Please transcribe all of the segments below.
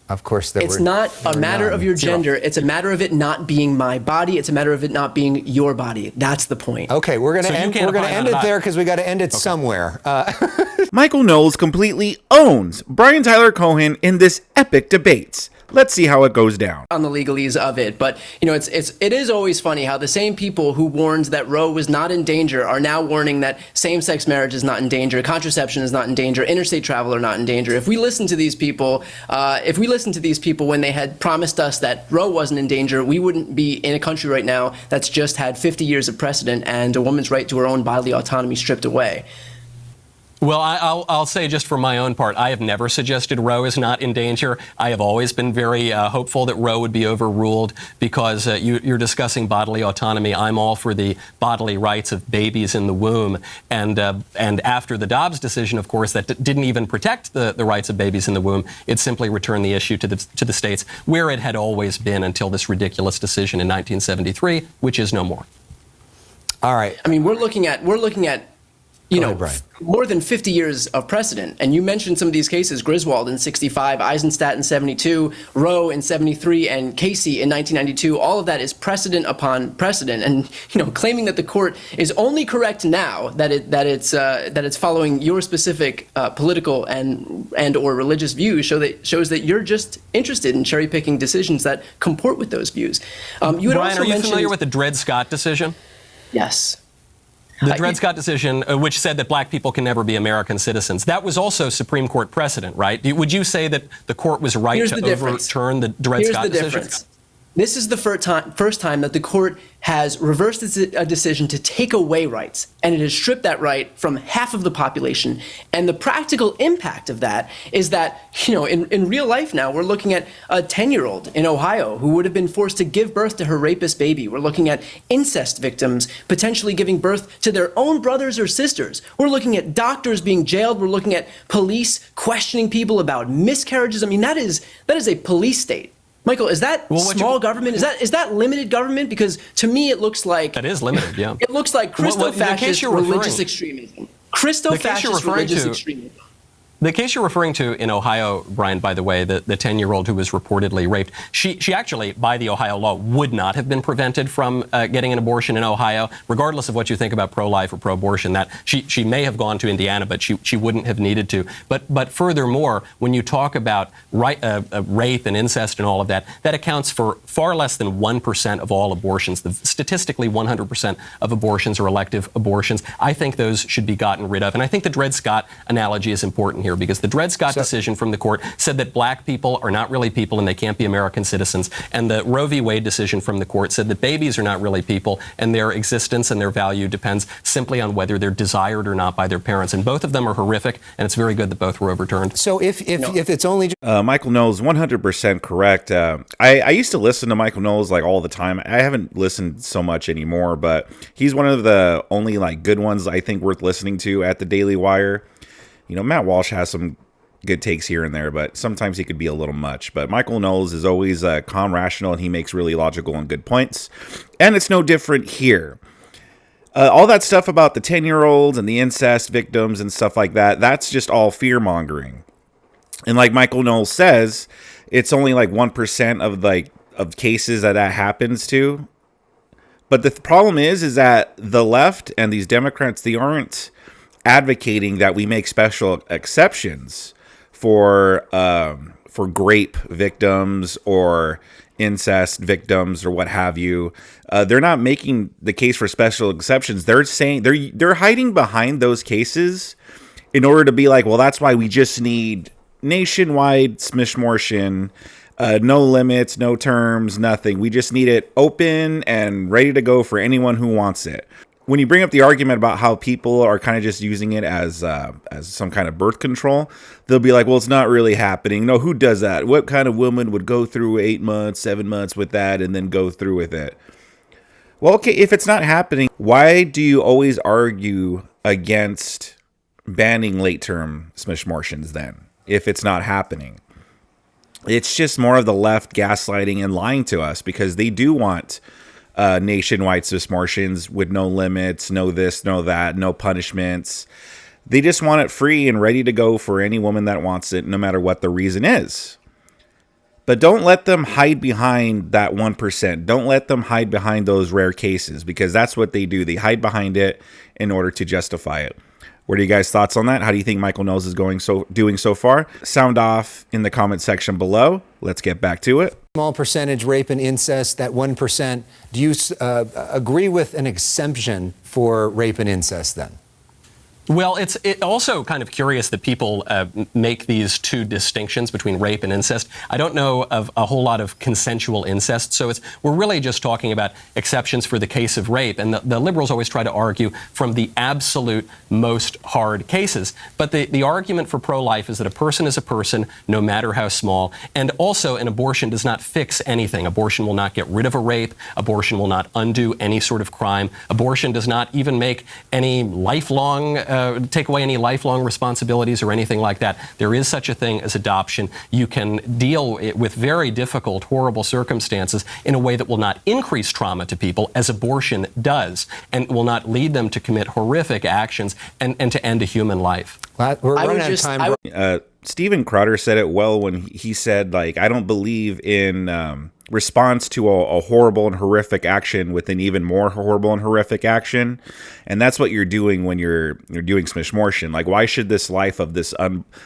Of course, it's not a matter of your gender. It's a matter of it not being my body. It's a matter of it not being your body. That's the point. Okay, we're going to end it there because we got to end it somewhere. Michael Knowles completely owns Brian Tyler Cohen in this epic debate. Let's see how it goes down. On the legalese of it, but it is always funny how the same people who warned that Roe was not in danger are now warning that same-sex marriage is not in danger, contraception is not in danger, interstate travel are not in danger. If we listen to these people, when they had promised us that Roe wasn't in danger, we wouldn't be in a country right now that's just had 50 years of precedent and a woman's right to her own bodily autonomy stripped away. Well, I'll say just for my own part, I have never suggested Roe is not in danger. I have always been very hopeful that Roe would be overruled because you're discussing bodily autonomy. I'm all for the bodily rights of babies in the womb. And after the Dobbs decision, of course, that didn't even protect the rights of babies in the womb. It simply returned the issue to the states where it had always been until this ridiculous decision in 1973, which is no more. All right. I mean, we're looking at more than 50 years of precedent. And you mentioned some of these cases, Griswold in 65, Eisenstadt in 72, Roe in 73, and Casey in 1992. All of that is precedent upon precedent. And, claiming that the court is only correct now that it's following your specific political and or religious views shows that you're just interested in cherry picking decisions that comport with those views. Brian, are you familiar with the Dred Scott decision? Yes. The Dred Scott decision, which said that black people can never be American citizens, that was also Supreme Court precedent, right? Would you say that the court was right to overturn the Dred Scott decision? This is the first time that the court has reversed a decision to take away rights, and it has stripped that right from half of the population. And the practical impact of that is that, in real life now, we're looking at a 10-year-old in Ohio who would have been forced to give birth to her rapist baby. We're looking at incest victims potentially giving birth to their own brothers or sisters. We're looking at doctors being jailed. We're looking at police questioning people about miscarriages. I mean, that is a police state. Michael, is that small government? Is that limited government? Because to me, it looks like that is limited. Yeah, it looks like Christo-fascist religious extremism. Christo-fascist religious extremism. The case you're referring to in Ohio, Brian, by the way, the 10-year-old who was reportedly raped, she actually, by the Ohio law, would not have been prevented from getting an abortion in Ohio, regardless of what you think about pro-life or pro-abortion. That she may have gone to Indiana, but she wouldn't have needed to. But furthermore, when you talk about rape and incest and all of that, that accounts for far less than 1% of all abortions. Statistically, 100% of abortions are elective abortions. I think those should be gotten rid of. And I think the Dred Scott analogy is important here, because the Dred Scott decision from the court said that black people are not really people and they can't be American citizens. And the Roe v. Wade decision from the court said that babies are not really people and their existence and their value depends simply on whether they're desired or not by their parents. And both of them are horrific, and it's very good that both were overturned. So if it's only... Michael Knowles, 100% correct. I used to listen to Michael Knowles all the time. I haven't listened so much anymore, but he's one of the only good ones I think worth listening to at the Daily Wire. Matt Walsh has some good takes here and there, but sometimes he could be a little much. But Michael Knowles is always calm, rational, and he makes really logical and good points. And it's no different here. All that stuff about the 10-year-olds and the incest victims and stuff like that, that's just all fear-mongering. And like Michael Knowles says, it's only 1% of cases that happens to. But the problem is that the left and these Democrats, they aren't advocating that we make special exceptions for grape victims or incest victims or what have you. They're not making the case for special exceptions. They're saying they're hiding behind those cases in order to be well, that's why we just need nationwide smishmortion, no limits, no terms, nothing. We just need it open and ready to go for anyone who wants it. When you bring up the argument about how people are kind of just using it as some kind of birth control, they'll be well, it's not really happening. No, who does that? What kind of woman would go through 8 months, 7 months with that and then go through with it? Well, okay, if it's not happening, why do you always argue against banning late-term smishmortions then, if it's not happening? It's just more of the left gaslighting and lying to us, because they do want nationwide smishmortions with no limits, no this, no that, no punishments. They just want it free and ready to go for any woman that wants it, no matter what the reason is. But don't let them hide behind that 1%. Don't let them hide behind those rare cases, because that's what they do. They hide behind it in order to justify it. What are you guys' thoughts on that? How do you think Michael Knowles is doing so far? Sound off in the comment section below. Let's get back to it. Small percentage rape and incest, that 1%. Do you agree with an exemption for rape and incest then? Well, it's also kind of curious that people make these two distinctions between rape and incest. I don't know of a whole lot of consensual incest, so we're really just talking about exceptions for the case of rape. And the liberals always try to argue from the absolute most hard cases. But the argument for pro-life is that a person is a person, no matter how small. And also, an abortion does not fix anything. Abortion will not get rid of a rape. Abortion will not undo any sort of crime. Abortion does not even make any lifelong take away any lifelong responsibilities or anything like that. There is such a thing as adoption. You can deal with very difficult, horrible circumstances in a way that will not increase trauma to people, as abortion does, and will not lead them to commit horrific actions and to end a human life. We're running out of time. Steven Crowder said it well when he said, like, I don't believe in response to a horrible and horrific action with an even more horrible and horrific action. And that's what you're doing when you're doing smishmortion. Like, why should this life of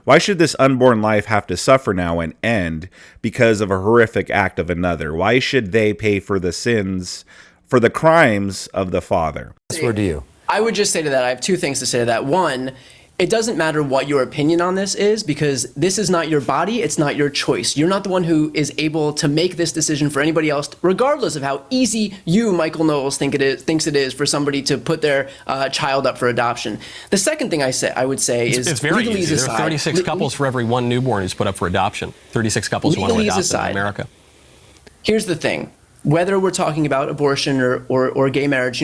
why should this unborn life have to suffer now and end because of a horrific act of another? Why should they pay for the sins, for the crimes of the father? Last word to you. I would just say to that, I have two things to say to that. One, it doesn't matter what your opinion on this is, because this is not your body, it's not your choice. You're not the one who is able to make this decision for anybody else, regardless of how easy you, Michael Knowles, thinks it is for somebody to put their child up for adoption. The second thing I would say is it's very easy. There are 36 couples for every one newborn who's put up for adoption. 36 couples who want to adopt in America. Here's the thing: whether we're talking about abortion or gay marriage,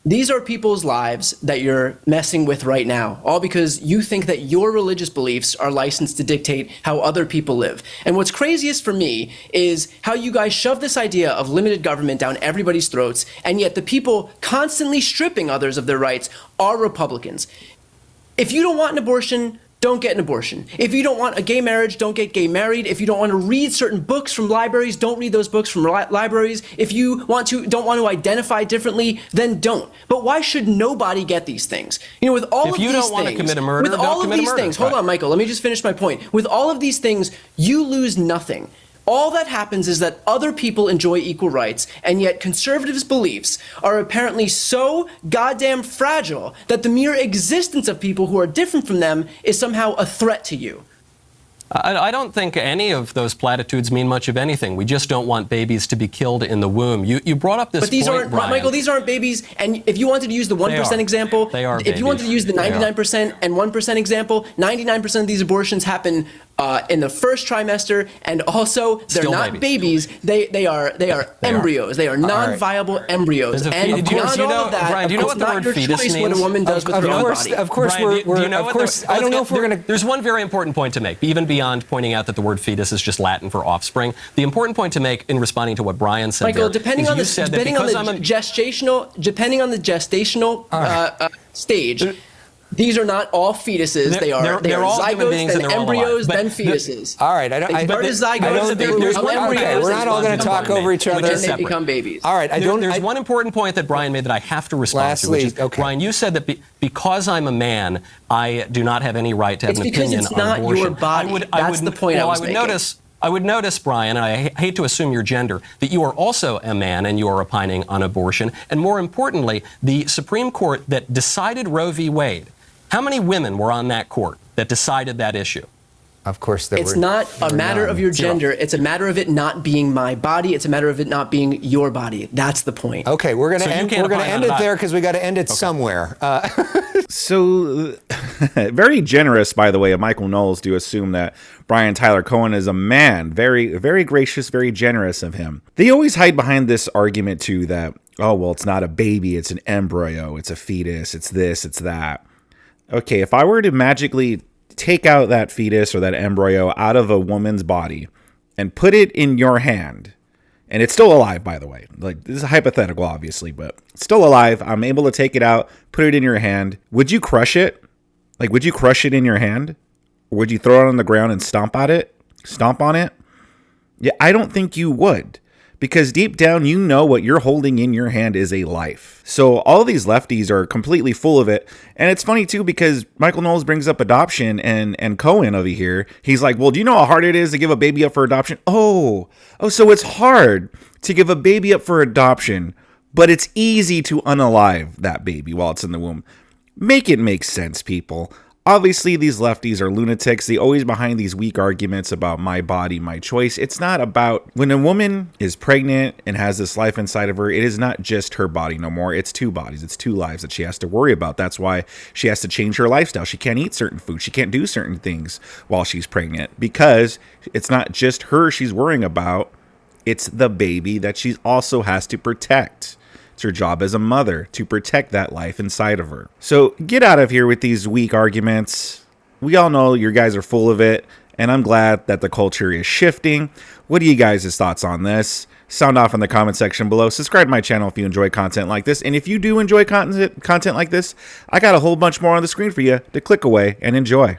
these are people's lives that you're messing with right now, all because you think that your religious beliefs are licensed to dictate how other people live. And what's craziest for me is how you guys shove this idea of limited government down everybody's throats, and yet the people constantly stripping others of their rights are Republicans. If you don't want an abortion, don't get an abortion. If you don't want a gay marriage, don't get gay married. If you don't want to read certain books from libraries, don't read those books from libraries. If you don't want to identify differently, then don't. But why should nobody get these things? With all of these things, if you don't want to commit a murder, don't commit a murder. Hold on, Michael. Let me just finish my point. With all of these things, you lose nothing. All that happens is that other people enjoy equal rights, and yet conservatives' beliefs are apparently so goddamn fragile that the mere existence of people who are different from them is somehow a threat to you. I don't think any of those platitudes mean much of anything. We just don't want babies to be killed in the womb. You brought up this point, But these aren't, Brian. Michael, these aren't babies. And if you wanted to use the 1% example, if you wanted to use the 99% and 1% example, 99% of these abortions happen in the first trimester, and also they're Still not babies. They are embryos. They are non-viable embryos. And beyond all of that, Brian, do you know what the word fetus means? What a woman does with her own body. Of course, I don't know if we're going to. There's one very important point to make, even beyond pointing out that the word fetus is just Latin for offspring. The important point to make in responding to what Brian said, Michael, there, depending on the gestational stage. These are not all fetuses. They are zygotes, then embryos, then fetuses. All right, we're not all going to talk over each other. And they become babies. All right, there's one important point that Brian made that I have to respond to. Which is, Brian, you said that because I'm a man, I do not have any right to have an opinion on abortion. It's because it's not your body. That's the point I was making. I would notice, Brian, and I hate to assume your gender, that you are also a man and you are opining on abortion. And more importantly, the Supreme Court that decided Roe v. Wade, how many women were on that court that decided that issue? Of course, it's not a matter of your gender. It's a matter of it not being my body. It's a matter of it not being your body. That's the point. Okay, we're going to end it there because we got to end it somewhere. So, very generous, by the way, of Michael Knowles to assume that Brian Tyler Cohen is a man. Very, very gracious, very generous of him. They always hide behind this argument too that, oh, well, it's not a baby, it's an embryo, it's a fetus, it's this, it's that. Okay, if I were to magically take out that fetus or that embryo out of a woman's body and put it in your hand, and it's still alive, by the way. Like, this is hypothetical, obviously, but it's still alive. I'm able to take it out, put it in your hand. Would you crush it? Like, would you crush it in your hand? Or would you throw it on the ground and stomp on it? Yeah, I don't think you would. Because deep down, you know what you're holding in your hand is a life. So all these lefties are completely full of it. And it's funny, too, because Michael Knowles brings up adoption and Cohen over here. He's like, well, do you know how hard it is to give a baby up for adoption? Oh, so it's hard to give a baby up for adoption, but it's easy to unalive that baby while it's in the womb. Make it make sense, people. Obviously, these lefties are lunatics. They always behind these weak arguments about my body, my choice. It's not about when a woman is pregnant and has this life inside of her, it is not just her body no more. It's two bodies. It's two lives that she has to worry about. That's why she has to change her lifestyle. She can't eat certain food. She can't do certain things while she's pregnant because it's not just her she's worrying about. It's the baby that she also has to protect. It's her job as a mother to protect that life inside of her. So get out of here with these weak arguments. We all know you guys are full of it, and I'm glad that the culture is shifting. What are you guys' thoughts on this? Sound off in the comment section below. Subscribe to my channel if you enjoy content like this. And if you do enjoy content like this, I got a whole bunch more on the screen for you to click away and enjoy.